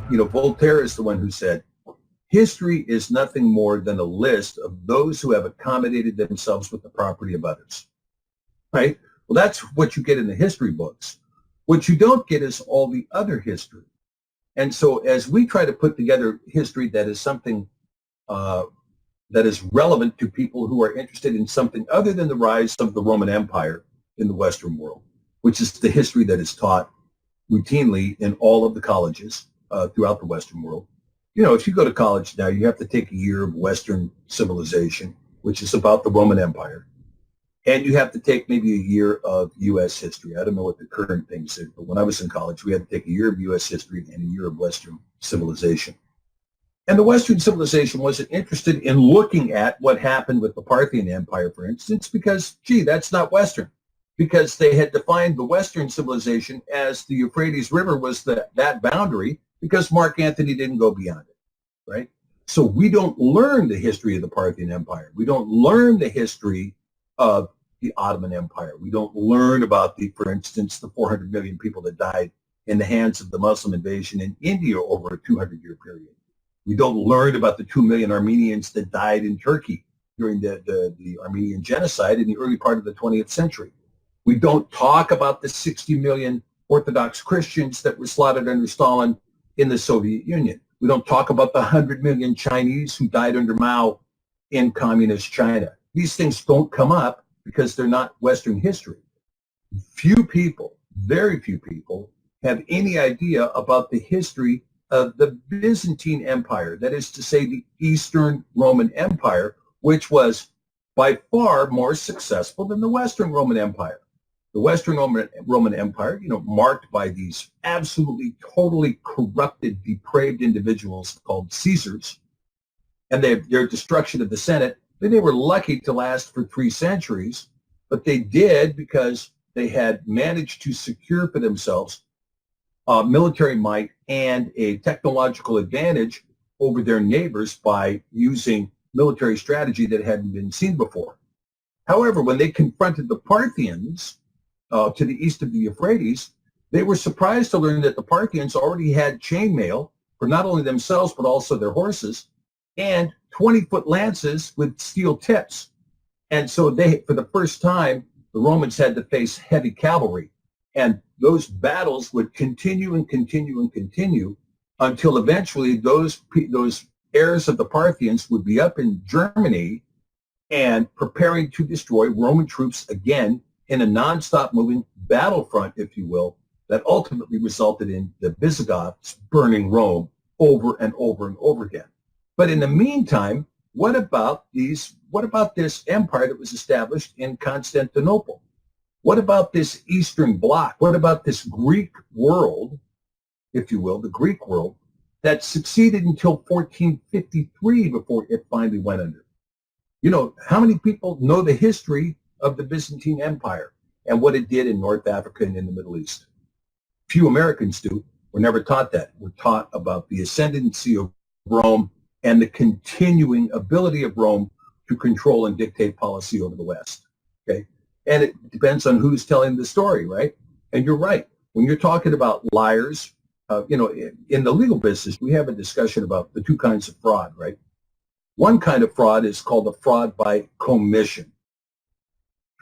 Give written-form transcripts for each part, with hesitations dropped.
Voltaire is the one who said, history is nothing more than a list of those who have accommodated themselves with the property of others, right? Well, that's what you get in the history books. What you don't get is all the other history. And so as we try to put together history that is something that is relevant to people who are interested in something other than the rise of the Roman Empire in the Western world, which is the history that is taught routinely in all of the colleges throughout the Western world. If you go to college now, you have to take a year of Western civilization, which is about the Roman Empire. And you have to take maybe a year of U.S. history. I don't know what the current things are, but when I was in college, we had to take a year of U.S. history and a year of Western civilization. And the Western civilization wasn't interested in looking at what happened with the Parthian Empire, for instance, because, that's not Western. Because they had defined the Western civilization as the Euphrates River was that boundary, because Mark Antony didn't go beyond it, right? So we don't learn the history of the Parthian Empire. We don't learn the history of the Ottoman Empire. We don't learn about for instance, the 400 million people that died in the hands of the Muslim invasion in India over a 200-year period. We don't learn about the 2 million Armenians that died in Turkey during the Armenian genocide in the early part of the 20th century. We don't talk about the 60 million Orthodox Christians that were slaughtered under Stalin in the Soviet Union. We don't talk about the 100 million Chinese who died under Mao in communist China. These things don't come up because they're not Western history. Few people, very few people, have any idea about the history of the Byzantine Empire, that is to say the Eastern Roman Empire, which was by far more successful than the Western Roman Empire. The Western Roman Empire, marked by these absolutely, totally corrupted, depraved individuals called Caesars, and their destruction of the Senate, they were lucky to last for 3 centuries, but they did because they had managed to secure for themselves military might and a technological advantage over their neighbors by using military strategy that hadn't been seen before. However, when they confronted the Parthians to the east of the Euphrates, they were surprised to learn that the Parthians already had chainmail for not only themselves but also their horses, and 20-foot lances with steel tips. And so for the first time, the Romans had to face heavy cavalry. And those battles would continue and continue and continue until eventually those heirs of the Parthians would be up in Germany and preparing to destroy Roman troops again in a nonstop moving battlefront, if you will, that ultimately resulted in the Visigoths burning Rome over and over and over again. But in the meantime, what about this empire that was established in Constantinople? What about this Eastern Bloc? What about this Greek world, if you will, the Greek world, that succeeded until 1453 before it finally went under? How many people know the history of the Byzantine Empire and what it did in North Africa and in the Middle East? Few Americans do. We're never taught that. We're taught about the ascendancy of Rome and the continuing ability of Rome to control and dictate policy over the West. Okay? And it depends on who's telling the story, right? And you're right. When you're talking about liars, in the legal business, we have a discussion about the 2 kinds of fraud, right? One kind of fraud is called a fraud by commission.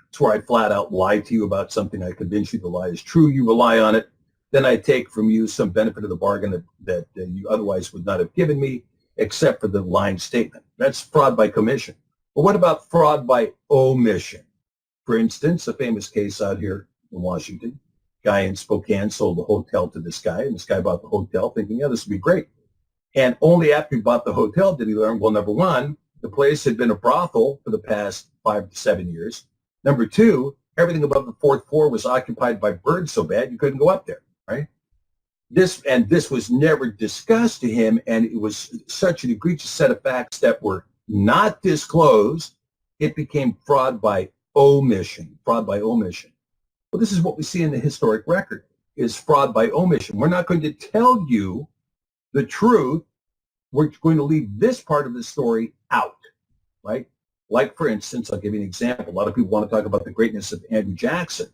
It's where I flat out lie to you about something. I convince you the lie is true. You rely on it. Then I take from you some benefit of the bargain that you otherwise would not have given me, except for the lying statement. That's fraud by commission. But what about fraud by omission? For instance, a famous case out here in Washington, guy in Spokane sold a hotel to this guy, and this guy bought the hotel thinking, this would be great. And only after he bought the hotel did he learn, well, number one, the place had been a brothel for the past 5 to 7 years. Number two, everything above the 4th floor was occupied by birds so bad you couldn't go up there, right? This was never discussed to him, and it was such an egregious set of facts that were not disclosed, it became fraud by omission, fraud by omission. Well, this is what we see in the historic record, is fraud by omission. We're not going to tell you the truth. We're going to leave this part of the story out, right? Like, for instance, I'll give you an example. A lot of people want to talk about the greatness of Andrew Jackson.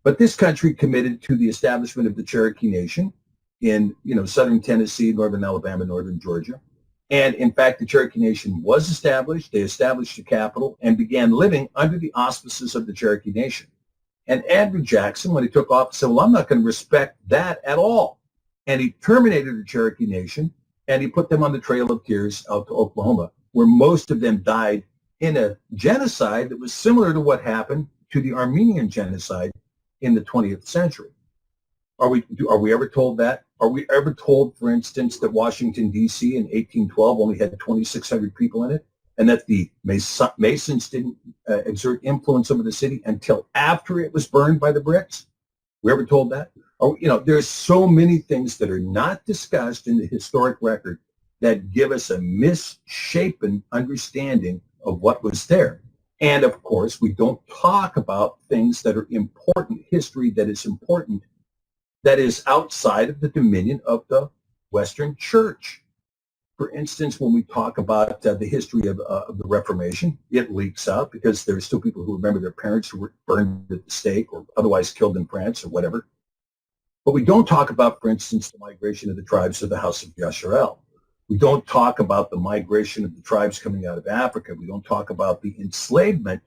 But this country committed to the establishment of the Cherokee Nation in, southern Tennessee, northern Alabama, northern Georgia. And in fact, the Cherokee Nation was established. They established a capital and began living under the auspices of the Cherokee Nation. And Andrew Jackson, when he took office, said, well, I'm not going to respect that at all. And he terminated the Cherokee Nation, and he put them on the Trail of Tears out to Oklahoma, where most of them died in a genocide that was similar to what happened to the Armenian genocide in the 20th century. Are we ever told that? Are we ever told, for instance, that Washington, D.C. in 1812 only had 2,600 people in it, and that the Masons didn't exert influence over the city until after it was burned by the Brits? We ever told that? There's so many things that are not discussed in the historic record that give us a misshapen understanding of what was there. And of course, we don't talk about things that are important, history that is important, that is outside of the dominion of the Western Church. For instance, when we talk about the history of the Reformation, it leaks out because there are still people who remember their parents who were burned at the stake or otherwise killed in France or whatever. But we don't talk about, for instance, the migration of the tribes to the house of Yasharel. We don't talk about the migration of the tribes coming out of Africa. We don't talk about the enslavement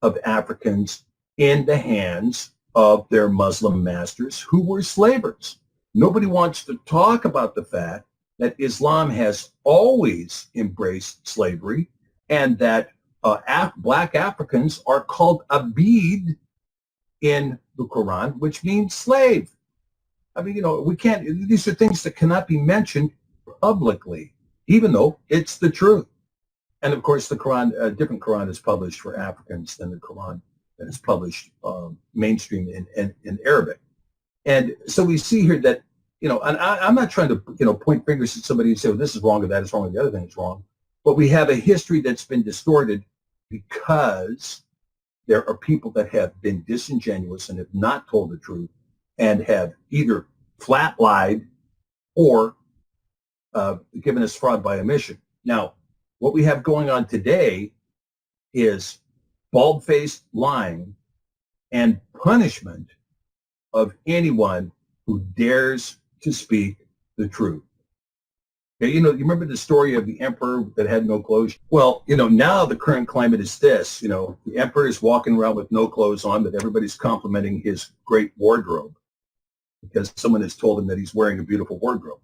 of Africans in the hands of their Muslim masters who were slavers. Nobody wants to talk about the fact that Islam has always embraced slavery and that black Africans are called abid in the Quran, which means slave. I mean, we can't, these are things that cannot be mentioned publicly, even though it's the truth. And of course, the Quran, a different Quran is published for Africans than the Quran that is published mainstream in Arabic. And so we see here that, and I'm not trying to, point fingers at somebody and say, well, this is wrong or that is wrong or the other thing is wrong. But we have a history that's been distorted because there are people that have been disingenuous and have not told the truth and have either flat lied or given us fraud by omission. Now, what we have going on today is bald-faced lying and punishment of anyone who dares to speak the truth. Okay, you remember the story of the emperor that had no clothes? Well, now the current climate is this. The emperor is walking around with no clothes on, but everybody's complimenting his great wardrobe because someone has told him that he's wearing a beautiful wardrobe.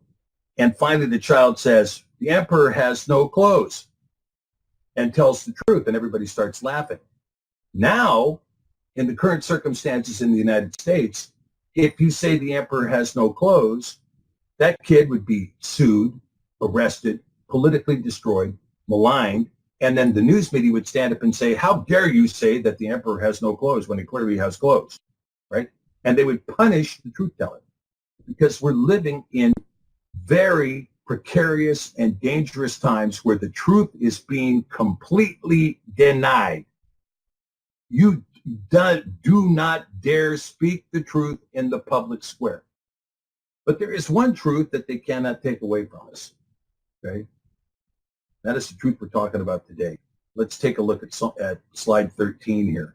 And finally, the child says, the emperor has no clothes, and tells the truth, and everybody starts laughing. Now, in the current circumstances in the United States, if you say the emperor has no clothes, that kid would be sued, arrested, politically destroyed, maligned, and then the news media would stand up and say, how dare you say that the emperor has no clothes when he clearly has clothes, right? And they would punish the truth teller because we're living in very precarious and dangerous times where the truth is being completely denied. You do not dare speak the truth in the public square. But there is one truth that they cannot take away from us, okay? That is the truth we're talking about today. Let's take a look at slide 13 here.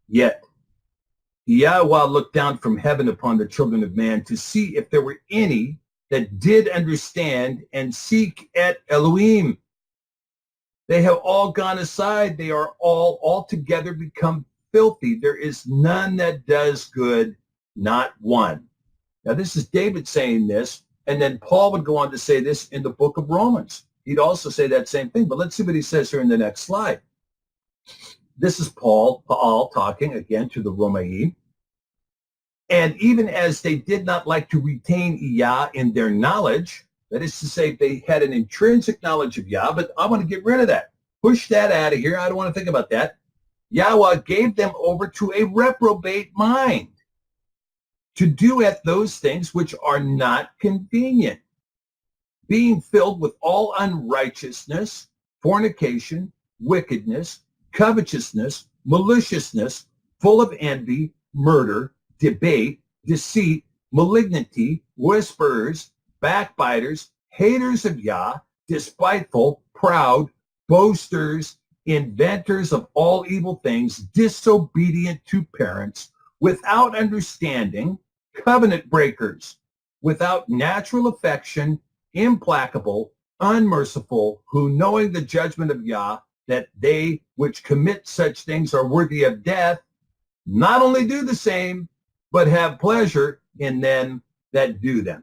Yet, Yahweh looked down from heaven upon the children of man to see if there were any that did understand and seek at Elohim. They have all gone aside. They are all altogether become filthy. There is none that does good, not one. Now, this is David saying this, and then Paul would go on to say this in the book of Romans. He'd also say that same thing, but let's see what he says here in the next slide. This is Paul talking again to the Romaim. And even as they did not like to retain Yah in their knowledge, that is to say, they had an intrinsic knowledge of Yah, but I want to get rid of that. Push that out of here. I don't want to think about that. Yahweh gave them over to a reprobate mind to do at those things which are not convenient, being filled with all unrighteousness, fornication, wickedness, covetousness, maliciousness, full of envy, murder, debate, deceit, malignity, whisperers, backbiters, haters of Yah, despiteful, proud, boasters, inventors of all evil things, disobedient to parents, without understanding, covenant breakers, without natural affection, implacable, unmerciful, who knowing the judgment of Yah, that they which commit such things are worthy of death, not only do the same, but have pleasure in them that do them.